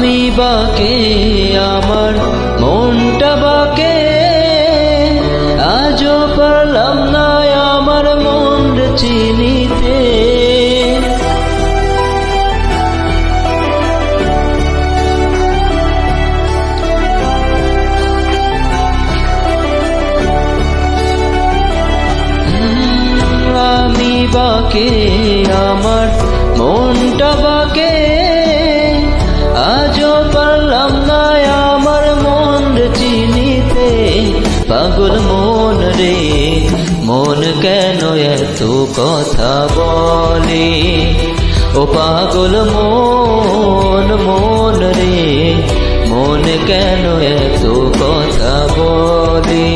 আমি বাকে আমার মনটা বাকে, আজও পারলাম না আমার মন চিনিতে। আমি বাকে আমার মনটা বাকে, আজও পারলাম না আমার মন চিনিতে। পাগল মন রে মন কেন এত কথা বলে, ও পাগল মন মন রে মন কেন এত কথা বলে।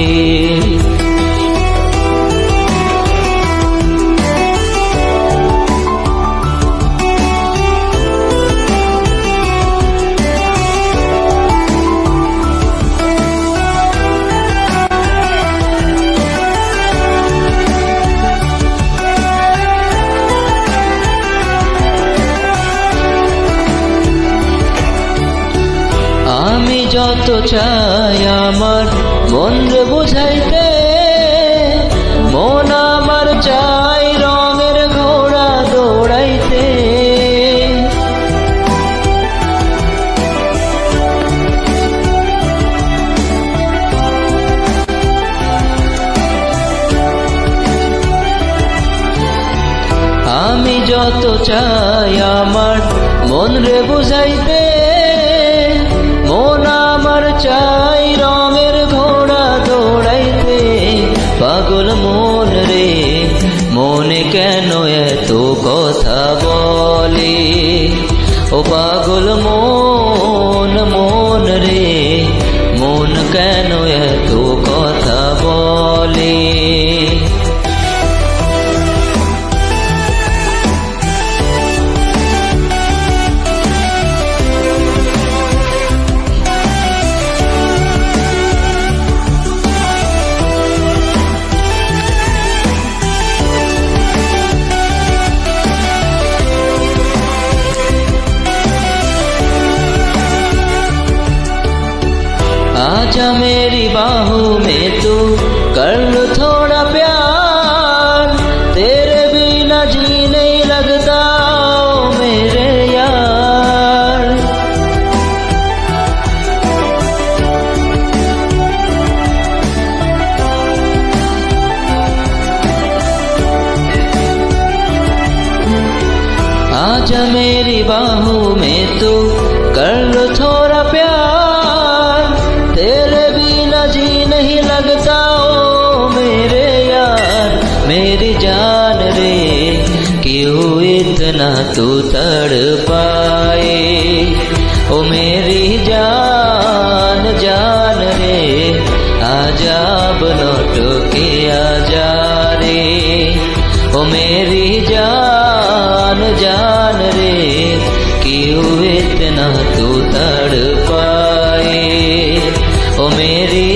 আমি যত চাই আমার মন রে বুঝাইতে, মন আমার চাই রঙের ঘোড়া দৌড়াইতে। আমি যত চাই আমার মন রে বুঝাইতে, মন আমার চাই রঙের ঘোড়া দৌড়াইতে। পাগল মন রে মনে কেন এত কথা বলে, ও পাগল মন মন রে মন কেন এত কথা বলে। आजा मेरी बाहों में तू कर लो थोड़ा प्यार, तेरे बिना जी नहीं लगता ओ मेरे यार। आजा मेरी बाहों में तू कर लो थोड़ा प्यार, तेरे बिना जी नहीं लगता ओ मेरे यार। मेरी जान रे क्यों इतना तू तड़पाए, ओ मेरी जान जान रे आजा लौट के आजा रे। ओ मेरी जान जान रे क्यों इतना तू तड़पाए, ओ मेरी